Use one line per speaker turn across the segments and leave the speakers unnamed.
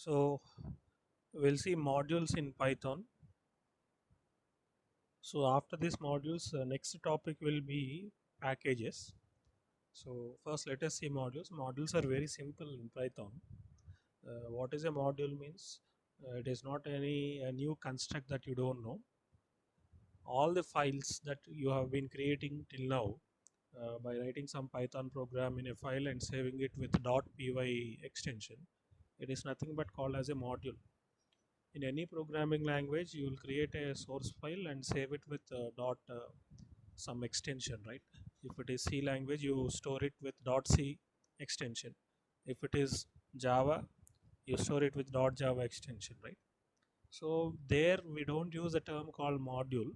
So we'll see modules in Python. So after these modules, next topic will be packages. So first let us see modules. Modules are very simple in Python. What is a module means? It is not any new construct that you don't know. All the files that you have been creating till now by writing some Python program in a file and saving it with .py extension, it is nothing but called as a module. In any programming language, you will create a source file and save it with some extension, right? If it is C language, you store it with .c extension. If it is Java, you store it with .java extension, right? So there we don't use a term called module,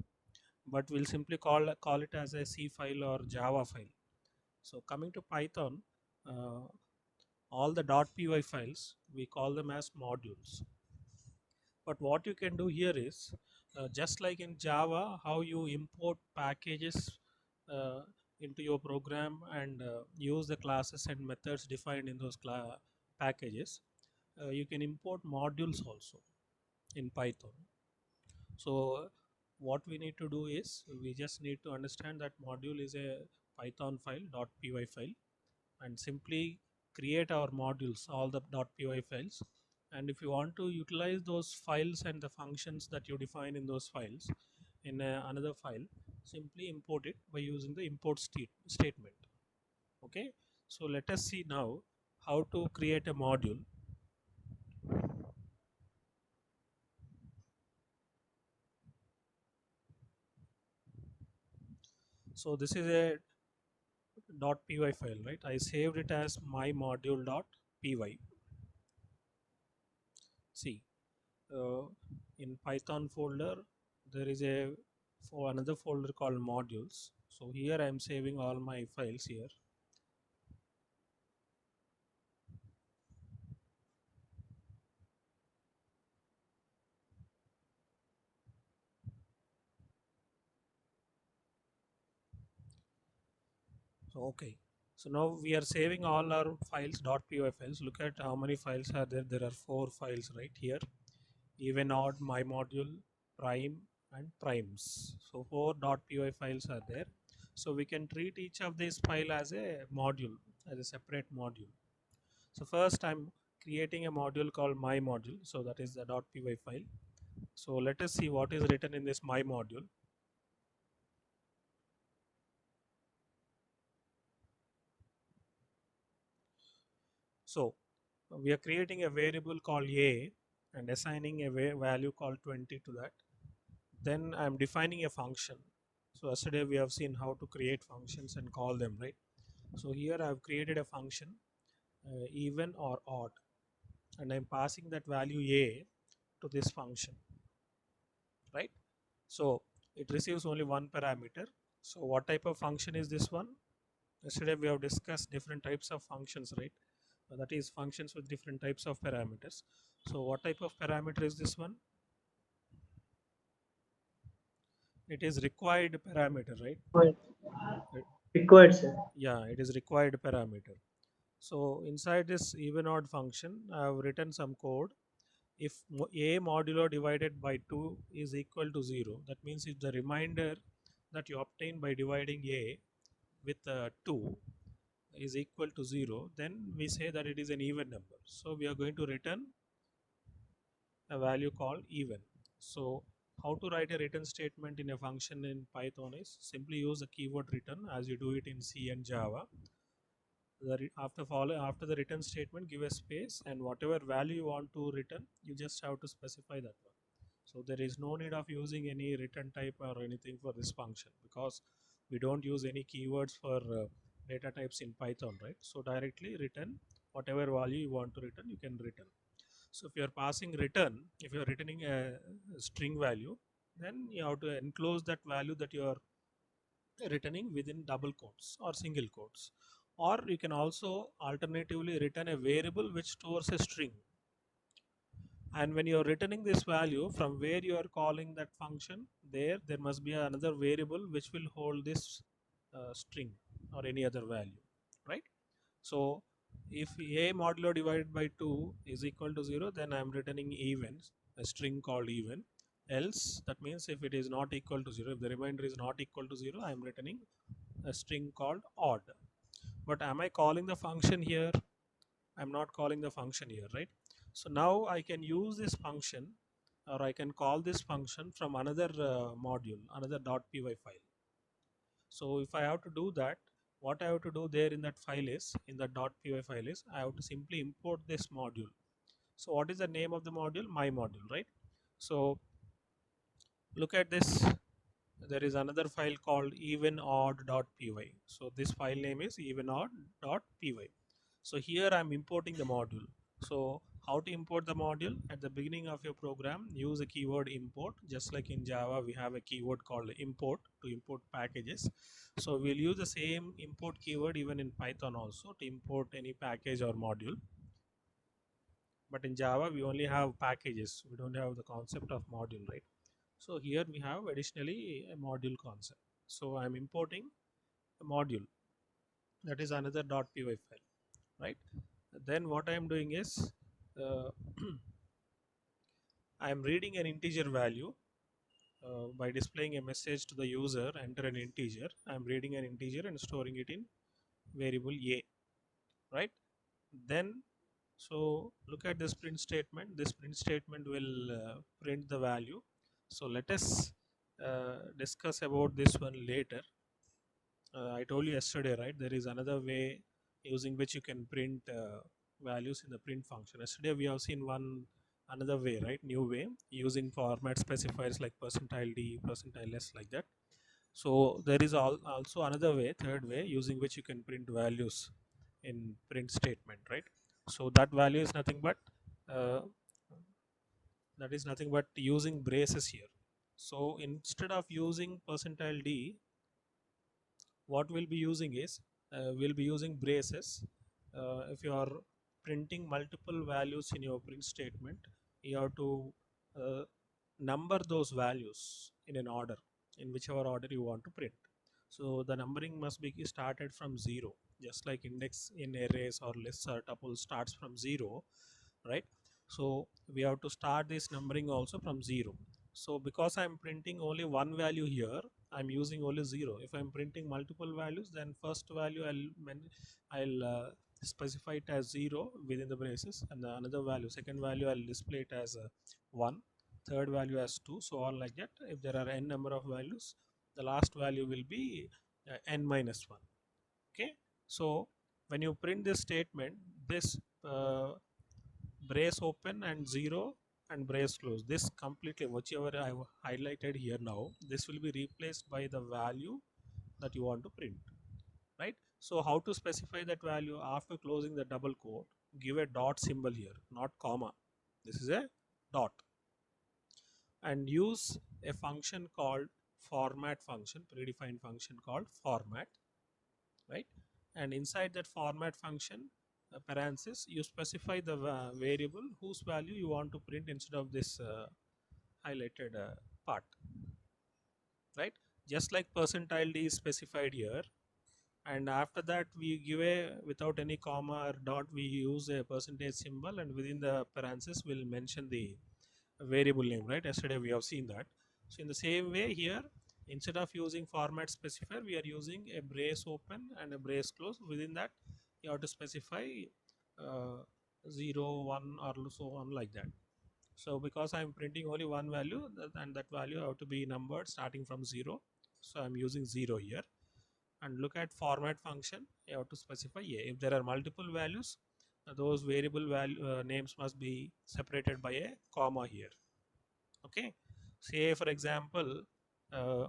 but we'll simply call it as a C file or Java file. So coming to Python, uh, all the .py files we call them as modules. But what you can do here is just like in Java, how you import packages uh, into your program and use the classes and methods defined in those packages. You can import modules also in Python. So what we need to do is we just need to understand that module is a Python file .py file, and simply create our modules, all the .py files. And if you want to utilize those files and the functions that you define in those files in another file, simply import it by using the import statement. Okay, so let us see now how to create a module. So this is a .py file, right? I saved it as my module.py. See, uh, in Python folder there is a for another folder called modules. So here I am saving all my files here. So okay, so now we are saving all our files .py files. Look at how many files are there. There are 4 files right here: even, odd, my module, prime, and primes. So 4 .py files are there. So we can treat each of these file as a module, as a separate module. So first I'm creating a module called my module. So that is the .py file. So let us see what is written in this my module. So we are creating a variable called a and assigning a value called 20 to that. Then I'm defining a function. So yesterday we have seen how to create functions and call them, right? So here I've created a function even or odd, and I'm passing that value a to this function, right? So it receives only one parameter. So what type of function is this one? Yesterday we have discussed different types of functions, right? That is functions with different types of parameters. So what type of parameter is this one? It is required parameter, right?
Required,
It-
required, sir.
yeah, it is required parameter. So inside this even odd function, I have written some code. If a modulo divided by 2 is equal to 0, that means if the remainder that you obtain by dividing a with 2 is equal to 0, then we say that it is an even number. So we are going to return a value called even. So how to write a return statement in a function in Python is simply use the keyword return as you do it in C and Java. After the return statement, give a space, and whatever value you want to return, you just have to specify that one. So there is no need of using any return type or anything for this function, because we don't use any keywords for data types in Python, right? So directly return whatever value you want to return, you can return. So if you are passing return, if you are returning a string value, then you have to enclose that value that you are returning within double quotes or single quotes. Or you can also alternatively return a variable which stores a string. And when you are returning this value from where you are calling that function, there must be another variable which will hold this string or any other value, right? So if a modulo divided by 2 is equal to 0, then I am returning even, a string called even. Else, that means if it is not equal to 0, if the remainder is not equal to 0, I am returning a string called odd. But am I calling the function here? I'm not calling the function here, right? So now I can use this function, or I can call this function from another module, another .py file. So if I have to do that, what I have to do there in that file is, in the .py file is, I have to simply import this module. So what is the name of the module? My module, right? So look at this. There is another file called evenodd.py. So this file name is evenodd.py. So here I'm importing the module. So how to import the module? At the beginning of your program, use a keyword import. Just like in Java, we have a keyword called import to import packages. So we'll use the same import keyword even in Python also to import any package or module. But in Java, we only have packages. We don't have the concept of module, right? So here we have additionally a module concept. So I'm importing a module, that is another .py file, right? Then what I am doing is uh, I am reading an integer value by displaying a message to the user, enter an integer. I am reading an integer and storing it in variable a, right? Then so look at this print statement. This print statement will print the value. So let us discuss about this one later. I told you yesterday, right? There is another way using which you can print values in the print function. Yesterday we have seen another way, right? New way using format specifiers like %d, %s, like that. So there is also another way, third way, using which you can print values in print statement, right? So that value is nothing but uh, using braces here. So instead of using %d, what we'll be using is we'll be using braces. If you are printing multiple values in your print statement, you have to uh, number those values in an order, in whichever order you want to print. So the numbering must be started from 0, just like index in arrays or lists or tuple starts from 0, right? So we have to start this numbering also from 0. So because I'm printing only one value here, I'm using only 0. If I'm printing multiple values, then first value I'll specify it as 0 within the braces, and the another value, second value, I'll display it as 1, third value as 2, so on like that. If there are n number of values, the last value will be n minus 1. Okay, so when you print this statement, this brace open and 0 and brace close, this completely, whichever I highlighted here now, this will be replaced by the value that you want to print, right? So how to specify that value? After closing the double quote, give a dot symbol here, not comma. This is a dot, and use a function called format function, predefined function called format, right? And inside that format function, parenthesis, you specify the variable whose value you want to print instead of this highlighted part, right? Just like %d is specified here, and after that we give a, without any comma or dot, we use a percentage symbol, and within the parenthesis we'll mention the variable name, right? Yesterday we have seen that. So in the same way here, instead of using format specifier, we are using a brace open and a brace close. Within that you have to specify uh, 0, 1 or so on like that. So because I'm printing only one value, and that value have to be numbered starting from 0, so I'm using 0 here. And look at format function, you have to specify a. If there are multiple values, those variable value names must be separated by a comma here. Okay, say for example, uh,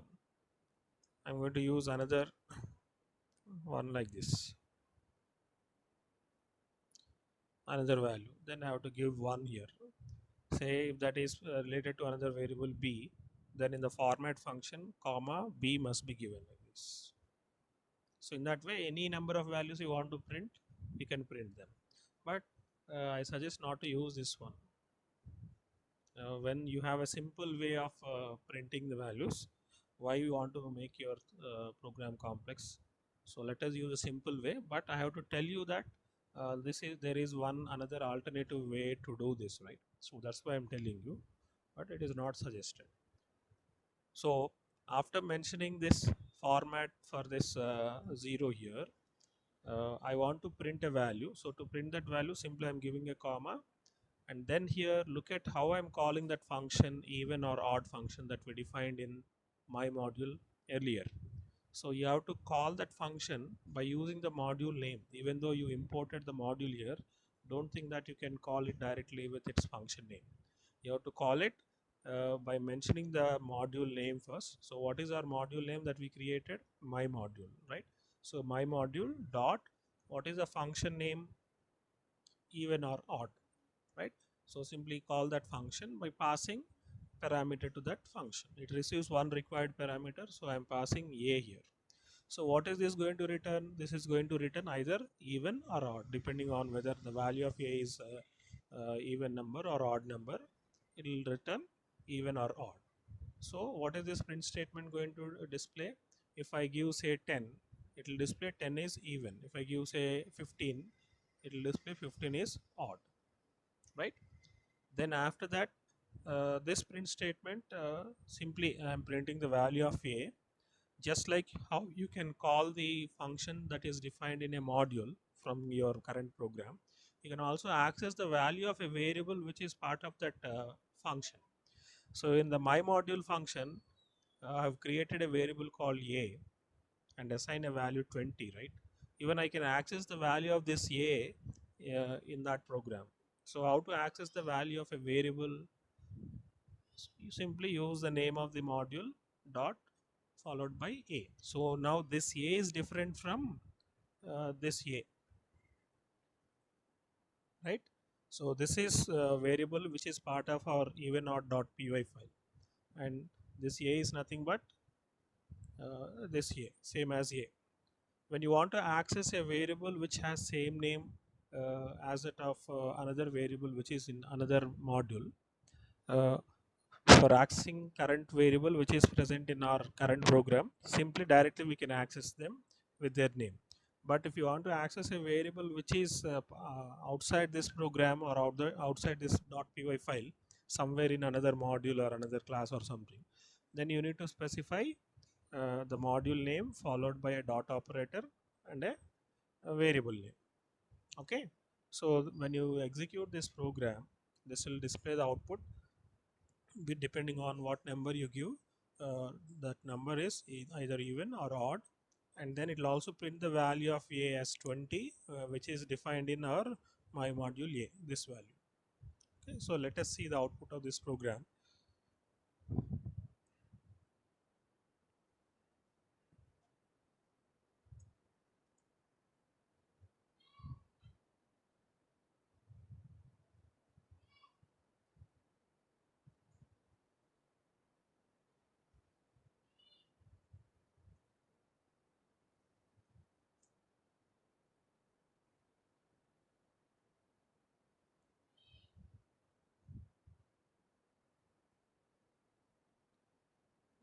I'm going to use another one like this, another value, then I have to give 1 here. Say if that is related to another variable b, then in the format function comma b must be given like this. So in that way, any number of values you want to print, you can print them. But I suggest not to use this one. When you have a simple way of printing the values, why you want to make your program complex? So let us use a simple way, but I have to tell you that there is one another alternative way to do this, right? So that's why I'm telling you, but it is not suggested. So after mentioning this format for this 0 here, I want to print a value. So to print that value, simply I'm giving a comma, and then here look at how I'm calling that function, even or odd function that we defined in my module earlier. So you have to call that function by using the module name. Even though you imported the module here, don't think that you can call it directly with its function name. You have to call it by mentioning the module name first. So what is our module name that we created? My module, right? So my module dot, what is the function name? Even or odd, right? So simply call that function by passing parameter to that function. It receives one required parameter, so I'm passing a here. So what is this going to return? This is going to return either even or odd, depending on whether the value of a is even number or odd number. It will return even or odd. So what is this print statement going to display? If I give say 10, it will display 10 is even. If I give say 15, it will display 15 is odd, right? Then after that, this print statement, simply I am printing the value of a, just like how you can call the function that is defined in a module from your current program. You can also access the value of a variable which is part of that function. So in the my module function, I have created a variable called a and assign a value 20, right? Even I can access the value of this a in that program. So how to access the value of a variable? You simply use the name of the module dot followed by a. So now this a is different from this a, right? So this is a variable which is part of our even odd dot py file, and this a is nothing but this a, same as a. When you want to access a variable which has same name as that of another variable which is in another module, uh, for accessing current variable which is present in our current program, simply directly we can access them with their name. But if you want to access a variable which is outside this program or outside this .py file, somewhere in another module or another class or something, then you need to specify the module name followed by a dot operator and a variable name. Okay, so when you execute this program, this will display the output depending on what number you give. That number is either even or odd, and then it will also print the value of a as 20, which is defined in our my module a, this value. Okay, so let us see the output of this program.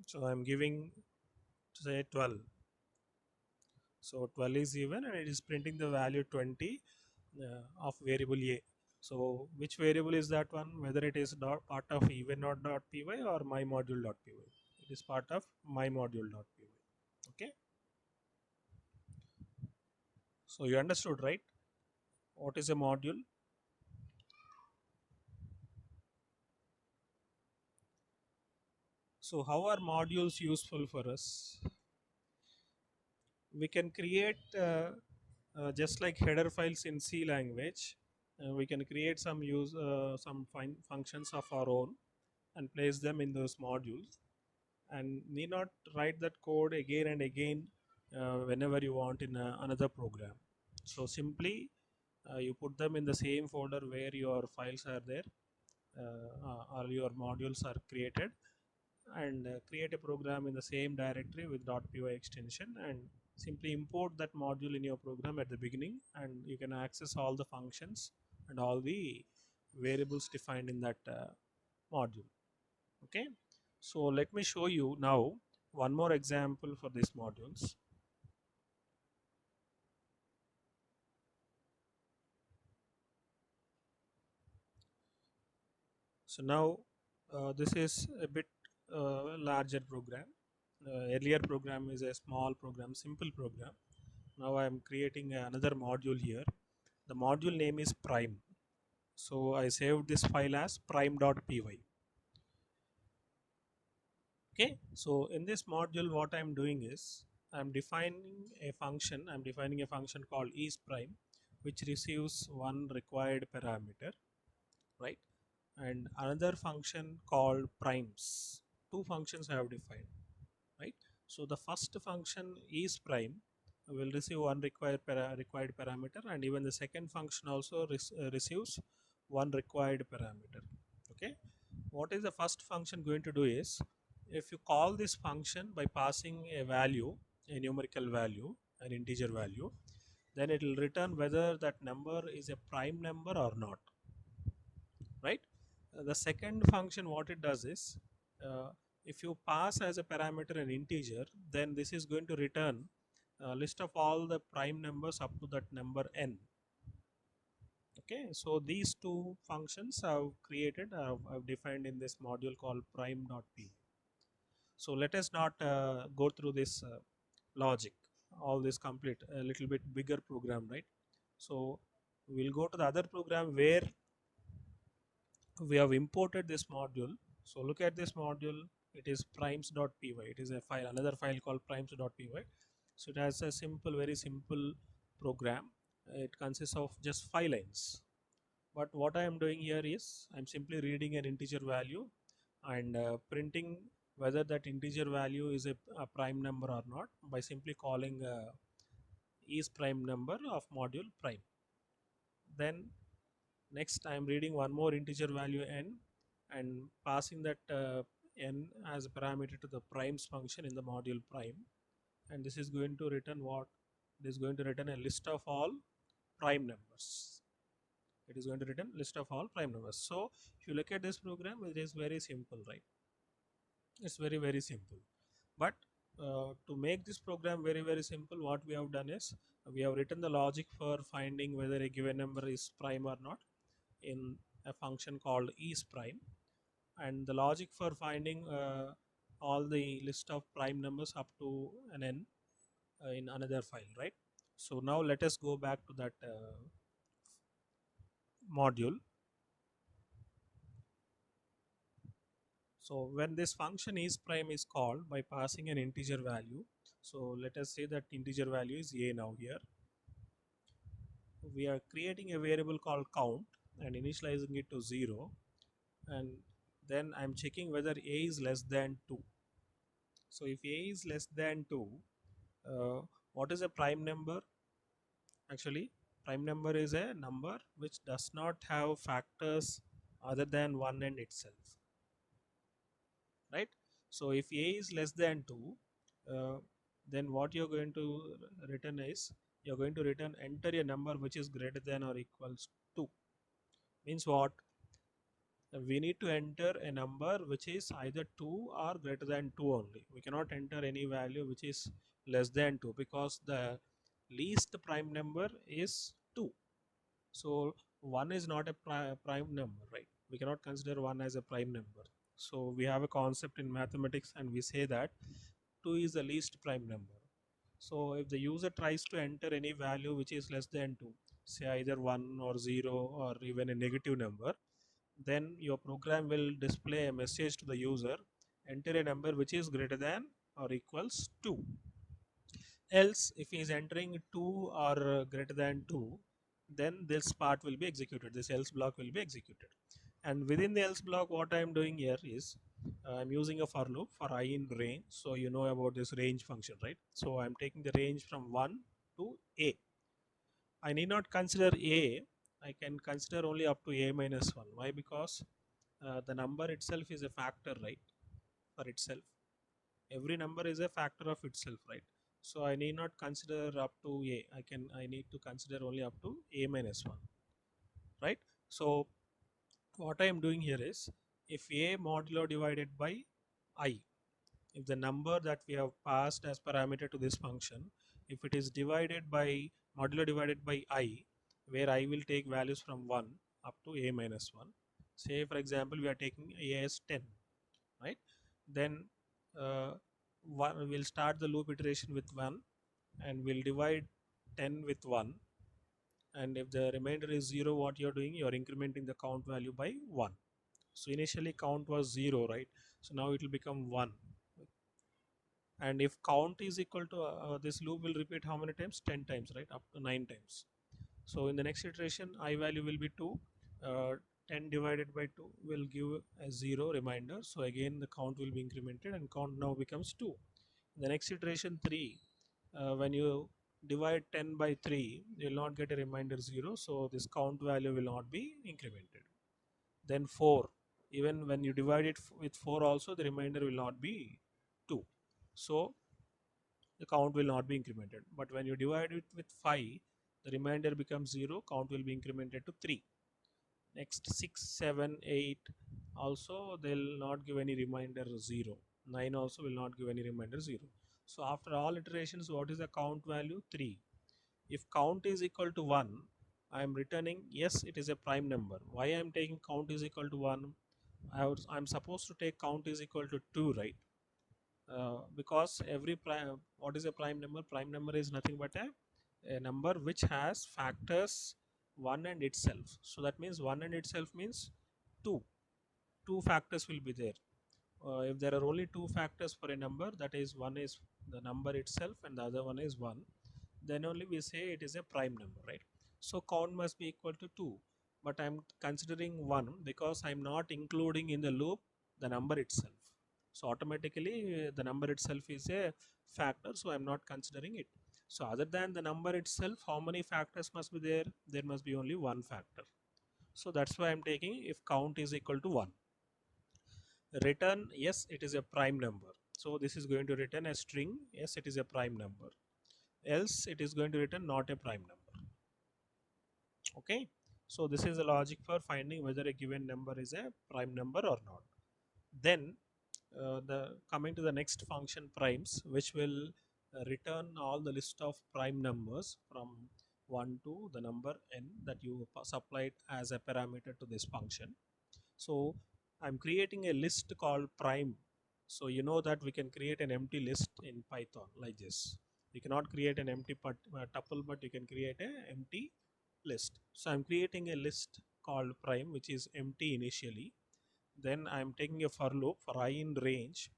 So I'm giving say 12. So 12 is even, and it is printing the value 20 of variable a. So which variable is that one? Whether it is part of even or .py or my module.py. It is part of my module.py. Okay. So you understood, right? What is a module? So how are modules useful for us? We can create just like header files in C language. We can create some functions of our own and place them in those modules, and need not write that code again and again whenever you want in another program. So simply you put them in the same folder where your files are there, or your modules are created, and create a program in the same directory with .py extension, and simply import that module in your program at the beginning, and you can access all the functions and all the variables defined in that module. Okay, so let me show you now one more example for these modules. So now this is a bit larger program. Earlier program is a small program, simple program. Now I am creating another module here. The module name is prime. So I saved this file as prime.py. Okay, so in this module what I'm doing is I'm defining a function called isPrime, which receives one required parameter, right? And another function called primes. Two functions I have defined, right? So the first function isPrime will receive one required parameter, and even the second function also receives one required parameter. Okay, what is the first function going to do is, if you call this function by passing a value, a numerical value, an integer value, then it will return whether that number is a prime number or not, right? The second function, what it does is, uh, if you pass as a parameter an integer, then this is going to return a list of all the prime numbers up to that number n. Okay, so these two functions I've created, I've defined in this module called prime.p. So let us not go through this logic, all this complete, a little bit bigger program, right? So we'll go to the other program where we have imported this module. So look at this module, it is primes.py. It is a file, another file called primes.py. So it has a simple, very simple program. It consists of just 5 lines. But what I am doing here is I'm simply reading an integer value and printing whether that integer value is a prime number or not by simply calling is prime number of module prime. Then next I am reading one more integer value n and passing that n as a parameter to the primes function in the module prime, and this is going to return what? It is going to return a list of all prime numbers. It is going to return list of all prime numbers. So if you look at this program, it is very simple, right? It's very simple. But to make this program very simple, what we have done is we have written the logic for finding whether a given number is prime or not in a function called isPrime, and the logic for finding all the list of prime numbers up to an n in another file, right? So now let us go back to that module. So when this function isPrime is called by passing an integer value, so let us say that integer value is a. Now here we are creating a variable called count and initializing it to 0, and then I'm checking whether a is less than 2. So if a is less than 2, what is a prime number? Actually, prime number is a number which does not have factors other than 1 and itself, right? So if a is less than 2, uh, then what you're going to return is, you're going to return enter a number which is greater than or equals to. Means what? We need to enter a number which is either 2 or greater than 2 only. We cannot enter any value which is less than 2, because the least prime number is 2. So 1 is not a prime number, right? We cannot consider 1 as a prime number. So we have a concept in mathematics and we say that 2 is the least prime number. So if the user tries to enter any value which is less than 2, say either 1 or 0 or even a negative number, then your program will display a message to the user, enter a number which is greater than or equals 2. Else if he is entering 2 or greater than 2, then this part will be executed, this else block will be executed. And within the else block, what I am doing here is I'm using a for loop for I in range. So you know about this range function, right? So I'm taking the range from 1 to a. I need not consider a, I can consider only up to a minus 1. Why? Because the number itself is a factor, right? For itself, every number is a factor of itself, right? So I need not consider up to a, I need to consider only up to a minus 1, right? So what I am doing here is, if a modulo divided by I, if the number that we have passed as parameter to this function, if it is divided by modulo divided by I, where I will take values from 1 up to a minus 1, Say for example we are taking a as 10, right? Then we'll start the loop iteration with 1 and we'll divide 10 with 1, and if the remainder is 0, what you're doing, you're incrementing the count value by 1. So initially count was 0, right? So now it will become 1. And if count is equal to this loop will repeat how many times? 10 times, right? Up to 9 times. So in the next iteration I value will be 2. 10 divided by 2 will give a 0 reminder, so again the count will be incremented and count now becomes 2. In the next iteration 3, when you divide 10 by 3 you will not get a reminder 0, so this count value will not be incremented. Then 4, even when you divide it with 4 also the remainder will not be 2, so the count will not be incremented. But when you divide it with 5, the remainder becomes 0, count will be incremented to 3. Next 6, 7, 8 also they'll not give any reminder 0. 9 also will not give any reminder 0. So after all iterations, what is the count value? 3. If count is equal to 1, I am returning yes, it is a prime number. Why I am taking count is equal to 1? I'm supposed to take count is equal to 2, right? Because every prime, what is a prime number? Prime number is nothing but a number which has factors 1 and itself. So that means 1 and itself means 2. Two factors will be there. If there are only two factors for a number, that is one is the number itself and the other one is 1, then only we say it is a prime number, right? So count must be equal to 2, but I'm considering 1 because I'm not including in the loop the number itself. So automatically the number itself is a factor, so I'm not considering it. So other than the number itself, how many factors must be there? There must be only one factor. So that's why I'm taking if count is equal to 1. Return yes, it is a prime number, so this is going to return a string yes, it is a prime number, else it is going to return not a prime number. Okay, so this is the logic for finding whether a given number is a prime number or not. Then the coming to the next function primes, which will return all the list of prime numbers from 1 to the number n that you supplied as a parameter to this function. So I'm creating a list called prime. So you know that we can create an empty list in Python like this. You cannot create an empty tuple, but you can create an empty list. So I'm creating a list called prime, which is empty initially. Then I'm taking a for loop for I in range.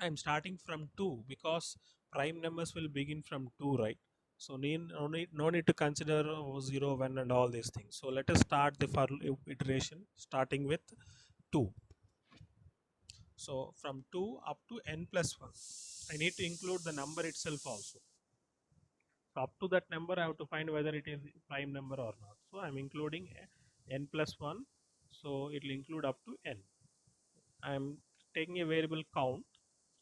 I'm starting from 2 because prime numbers will begin from 2, right? So no need to consider 0, 1 and all these things. So let us start the for loop iteration starting with 2. So from 2 up to n plus 1, I need to include the number itself also. So up to that number, I have to find whether it is prime number or not. So I'm including n plus 1. So it will include up to n. I'm taking a variable count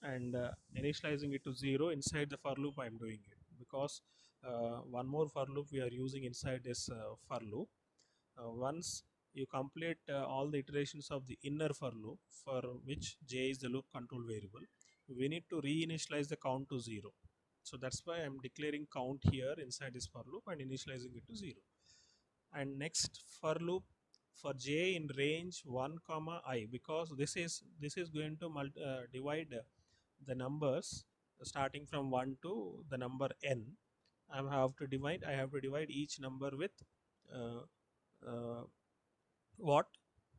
and initializing it to 0 inside the for loop. I'm doing it because one more for loop we are using inside this for loop. Once you complete all the iterations of the inner for loop, for which j is the loop control variable, we need to reinitialize the count to 0. So that's why I'm declaring count here inside this for loop and initializing it to 0. And next for loop for j in range 1 comma I, because this is going to divide the numbers starting from 1 to the number n. I have to divide each number with uh, uh, what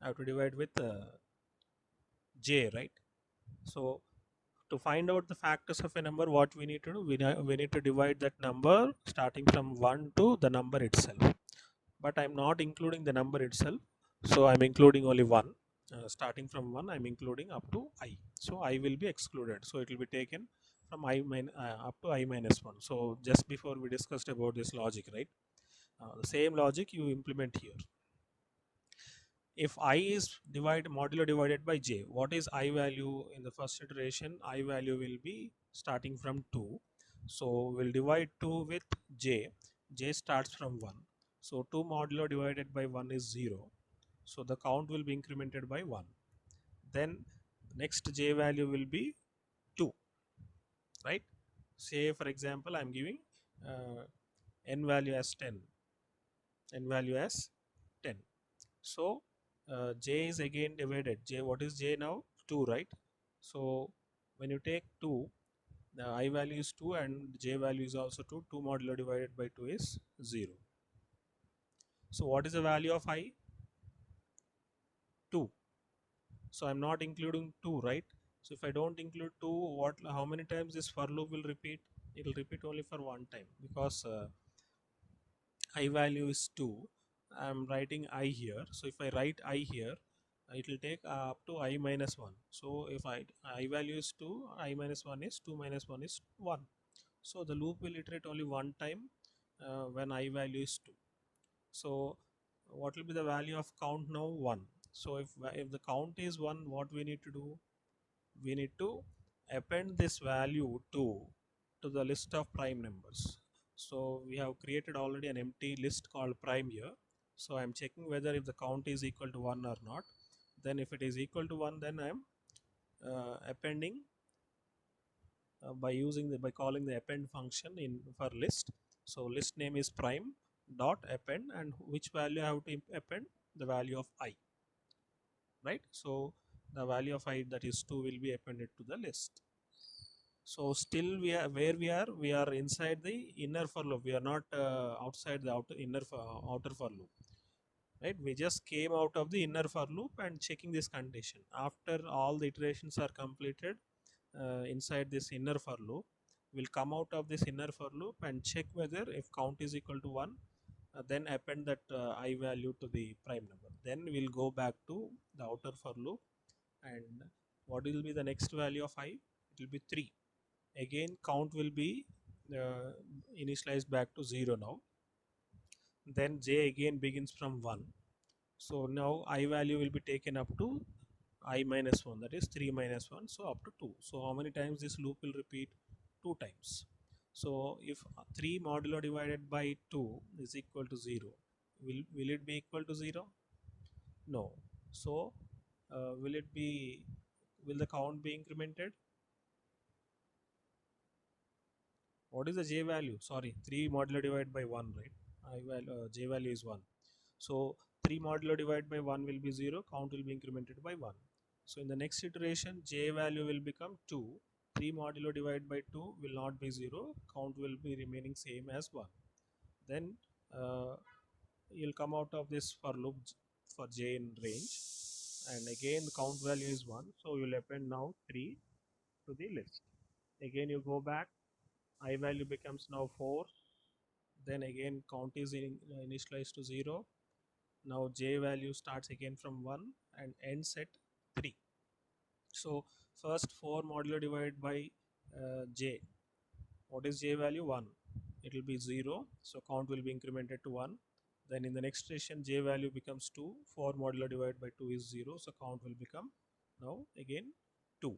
I have to divide with j, right? So to find out the factors of a number, what we need to do, we need to divide that number starting from 1 to the number itself. But I'm not including the number itself, so I'm including only 1. Starting from 1, I'm including up to I. So I will be excluded. So it will be taken from up to I minus 1. So just before we discussed about this logic, right? The same logic you implement here. If I is modulo divided by j, what is I value in the first iteration? I value will be starting from 2. So we'll divide 2 with j starts from 1. So 2 modulo divided by 1 is 0. So the count will be incremented by 1. Then next j value will be 2, right? Say for example I'm giving uh, n value as 10. So j is again divided. J, what is j now? 2, right? So when you take 2, the I value is 2 and j value is also 2. 2 modulo divided by 2 is 0. So what is the value of I? 2. So I'm not including 2, right? So if I don't include 2, how many times this for loop will repeat? It will repeat only for one time, because I value is 2. I'm writing I here. So if I write I here, it will take up to I minus 1. So if I value is 2, I minus 1 is 2 minus 1 is 1. So the loop will iterate only one time when I value is 2. So what will be the value of count now? 1. So if the count is 1, what we need to do? We need to append this value to the list of prime numbers. So we have created already an empty list called prime here. So I'm checking whether if the count is equal to 1 or not. Then if it is equal to 1, then I'm appending by calling the append function in for list. So list name is prime dot append, and which value I have to append? The value of I, right? So the value of I, that is 2, will be appended to the list. So still we are inside the inner for loop. We are not outside the outer for loop, right? We just came out of the inner for loop and checking this condition. After all the iterations are completed inside this inner for loop, we'll come out of this inner for loop and check whether if count is equal to 1, then append that I value to the prime number. Then we'll go back to the outer for loop, and what will be the next value of I? It will be 3. Again count will be uh, initialized back to 0 now. Then j again begins from 1. So now I value will be taken up to I minus 1, that is 3 minus 1, so up to 2. So how many times this loop will repeat? 2 times. So if 3 modulo divided by 2 is equal to 0, will it be equal to 0? No. So will the count be incremented? What is the j value? Sorry, 3 modulo divided by 1, right? J value is 1. So 3 modulo divided by 1 will be 0, count will be incremented by 1. So in the next iteration, j value will become 2. 3 modulo divided by 2 will not be 0, count will be remaining same as 1. Then you'll come out of this for loop for j in range, and again the count value is 1, so you'll append now 3 to the list. Again you go back, I value becomes now 4. Then again count is initialized to 0. Now j value starts again from 1 and ends at 3. So first 4 modulo divided by j. What is j value? 1. It will be 0. So count will be incremented to 1. Then in the next iteration j value becomes 2. 4 modulo divided by 2 is 0. So count will become now again 2.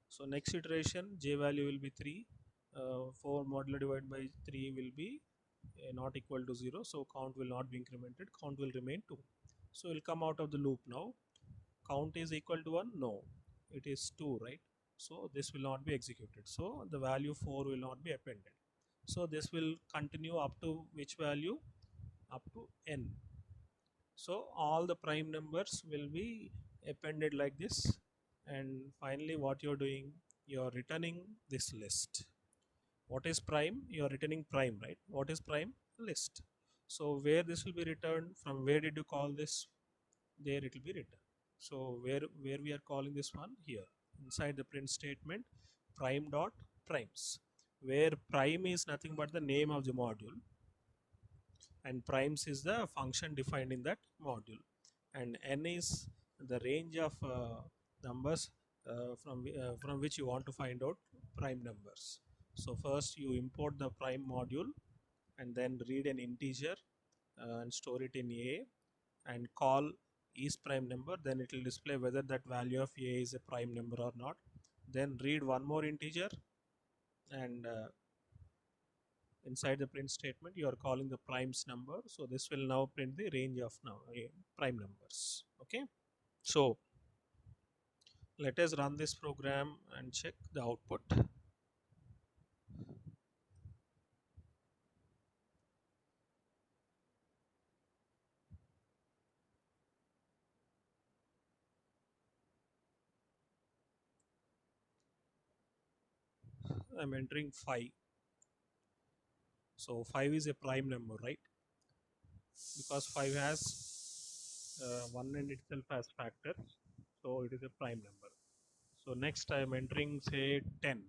So next iteration j value will be 3. 4 modulo divided by 3 will be not equal to 0. So count will not be incremented. Count will remain 2. So we'll come out of the loop now. Count is equal to 1? No. It is 2, right? So this will not be executed. So the value 4 will not be appended. So this will continue up to which value? Up to n. So all the prime numbers will be appended like this, and finally what you're doing, you're returning this list. What is prime? You're returning prime, right? What is prime? List. So where this will be returned, from where did you call this? There it will be written. So where we are calling this one? Here inside the print statement, prime dot primes, where prime is nothing but the name of the module, and primes is the function defined in that module, and n is the range of numbers from which you want to find out prime numbers. So first you import the prime module and then read an integer and store it in a, and call is prime number. Then it will display whether that value of a is a prime number or not. Then read one more integer, and inside the print statement you are calling the primes number. So this will now print the range of now prime numbers. Okay, so let us run this program and check the output. I'm entering 5. So 5 is a prime number, right? Because 5 has 1 and itself as factor, so it is a prime number. So next I am entering say 10.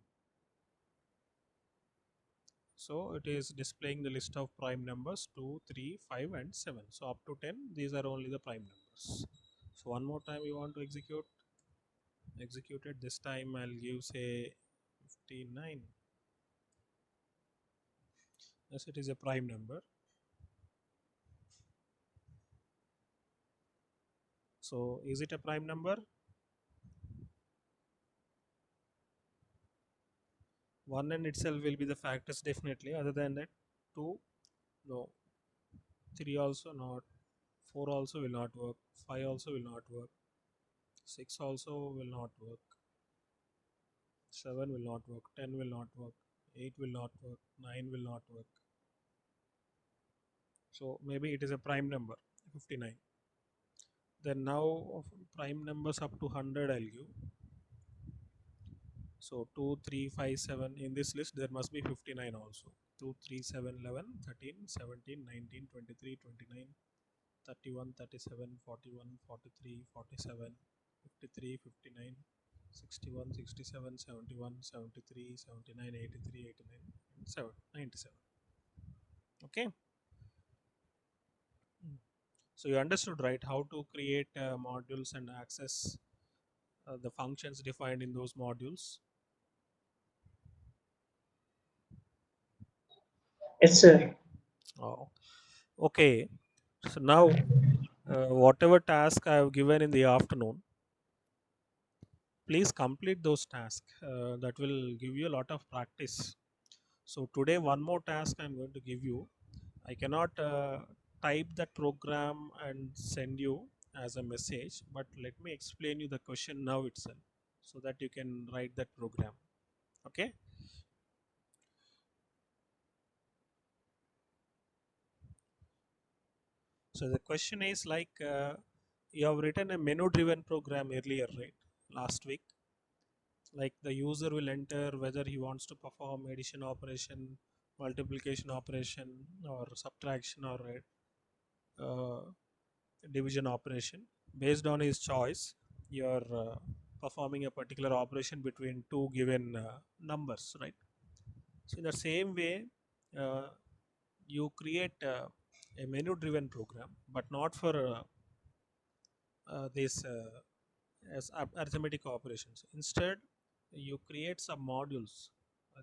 So it is displaying the list of prime numbers 2, 3, 5 and 7. So up to 10, these are only the prime numbers. So one more time you want to execute it. This time I'll give say 59. Yes, it is a prime number. So is it a prime number? 1 and itself will be the factors definitely. Other than that, 2, no. 3 also not. 4 also will not work. 5 also will not work. 6 also will not work. 7 will not work. 10 will not work. 8 will not work. 9 will not work. So maybe it is a prime number, 59. Then now of prime numbers up to 100 I'll give. So 2, 3, 5, 7. In this list there must be 59 also. 2, 3, 7, 11, 13, 17, 19, 23, 29, 31, 37, 41, 43, 47, 53, 59, 61, 67, 71, 73, 79, 83, 89, 97. Okay. So you understood, right, how to create modules and access the functions defined in those modules.
Yes, sir.
Oh, okay. So now, whatever task I have given in the afternoon, please complete those tasks. That will give you a lot of practice. So today, one more task I'm going to give you. I cannot type that program and send you as a message, but let me explain you the question now itself, so that you can write that program. Okay. So the question is like you have written a menu driven program earlier, right? Last week. Like the user will enter whether he wants to perform addition operation, multiplication operation, or subtraction, or uh, division operation. Based on his choice, you're performing a particular operation between two given numbers, right? So in the same way, uh, you create a menu driven program, but not for this as arithmetic operations. Instead, you create some modules, uh,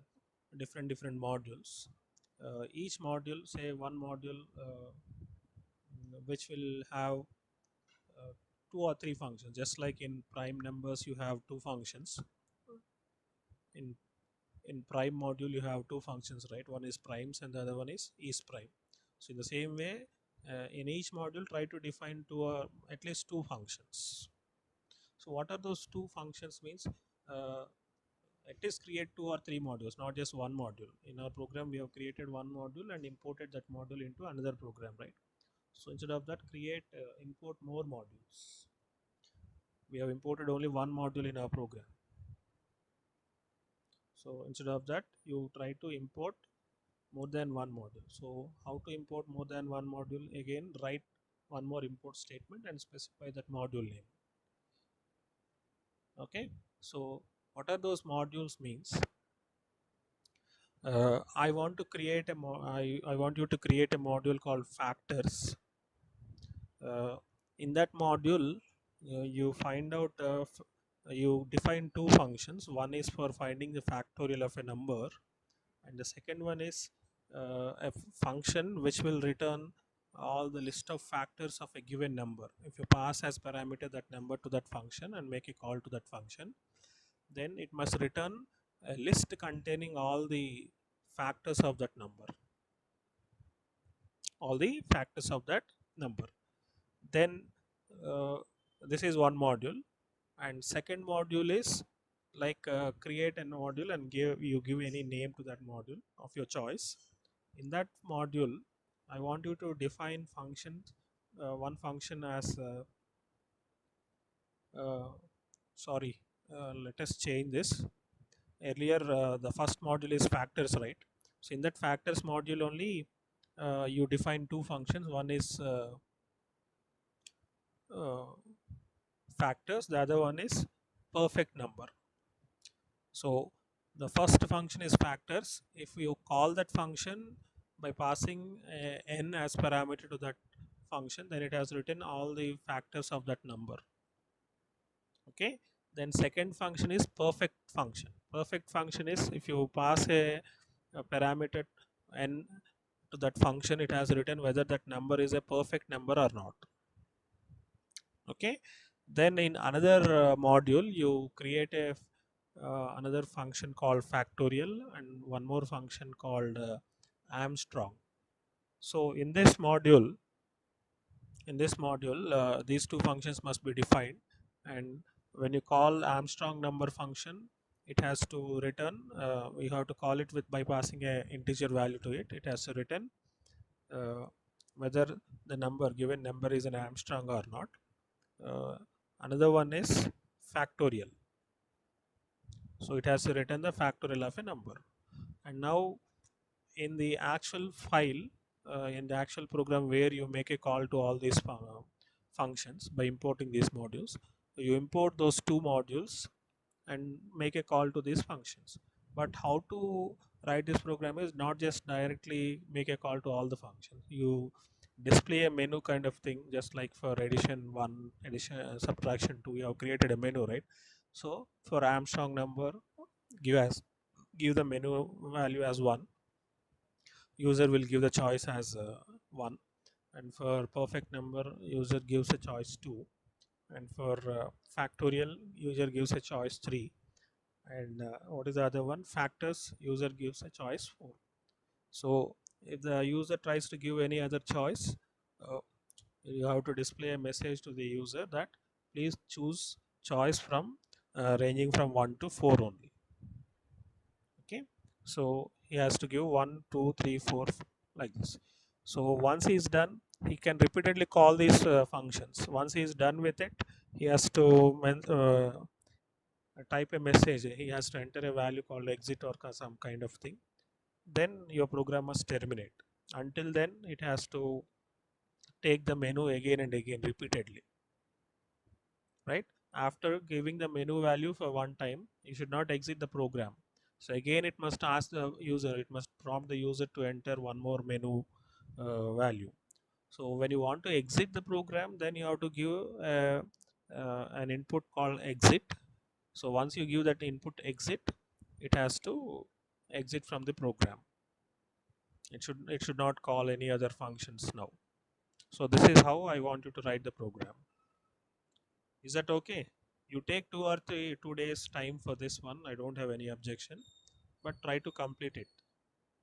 different modules. Each module, say one module, which will have two or three functions. Just like in prime numbers, you have two functions. In prime module, you have two functions, right? One is primes and the other one is prime. So in the same way, in each module, try to define two or at least two functions. So what are those two functions means? Uh, at least create two or three modules, not just one module. In our program, we have created one module and imported that module into another program, right? So instead of that, import more modules. We have imported only one module in our program. So instead of that, you try to import more than one module. So how to import more than one module? Again, write one more import statement and specify that module name. Okay. So what are those modules means? I want to create I want you to create a module called factors. Uh, in that module, you find out you define two functions. One is for finding the factorial of a number, and the second one is function which will return all the list of factors of a given number. If you pass as parameter that number to that function and make a call to that function, then it must return a list containing all the factors of that number, all the factors of that number. Then uh, this is one module, and second module is like create a module and give any name to that module of your choice. In that module, I want you to define functions, one function as uh, sorry, let us change this. earlier the first module is factors, right? So in that factors module only you define two functions. One is uh, factors, the other one is perfect number. So the first function is factors. If you call that function by passing n as parameter to that function, then it has written all the factors of that number. Okay. Then second function is perfect function. Perfect function is if you pass a parameter n to that function, it has written whether that number is a perfect number or not. Okay. Then in another module you create a another function called factorial and one more function called Armstrong. So in this module these two functions must be defined, and when you call Armstrong number function, it has to return we have to call it with by passing a integer value to it. It has to return uh, whether the given number is an Armstrong or not. uh, Another one is factorial, so it has to return the factorial of a number. And now in the actual file, in the actual program where you make a call to all these functions by importing these modules, you import those two modules and make a call to these functions. But how to write this program is not just directly make a call to all the functions. You display a menu kind of thing, just like for addition 1, addition, subtraction 2, you have created a menu, right? So for Armstrong number, give the menu value as 1. User will give the choice as 1, and for perfect number user gives a choice 2, and for factorial user gives a choice 3, and what is the other one, factors, user gives a choice 4. So if the user tries to give any other choice, uh, you have to display a message to the user that please choose choice from ranging from 1 to 4 only. Okay, so he has to give 1, 2, 3, 4 like this. So once he is done, he can repeatedly call these functions. Once he is done with it, he has to type a message. He has to enter a value called exit or some kind of thing. Then your program must terminate. Until then, it has to take the menu again and again repeatedly, right? After giving the menu value for one time, you should not exit the program. So again, it must ask the user, it must prompt the user to enter one more menu value. So when you want to exit the program, then you have to give an input called exit. So once you give that input exit, it has to exit from the program. It should not call any other functions now. So this is how I want you to write the program. Is that okay? You take 2 or 2 days time for this one. I don't have any objection, but try to complete it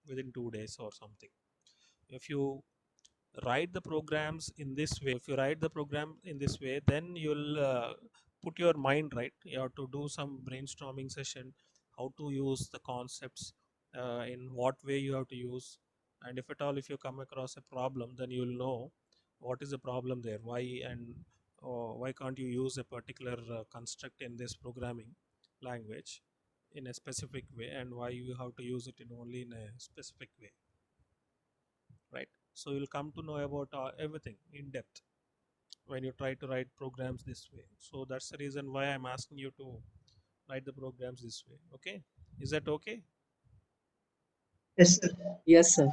within 2 days or something. If you write the programs in this way, if you write the program in this way, then you'll put your mind right. You have to do some brainstorming session, how to use the concepts, in what way you have to use, and if at all if you come across a problem, then you'll know what is the problem there, why, and why can't you use a particular construct in this programming language in a specific way, and why you have to use it in only in a specific way, right? So you'll come to know about everything in depth when you try to write programs this way. So that's the reason why I'm asking you to write the programs this way. Okay, is that okay?
Yes, sir. Yes, sir.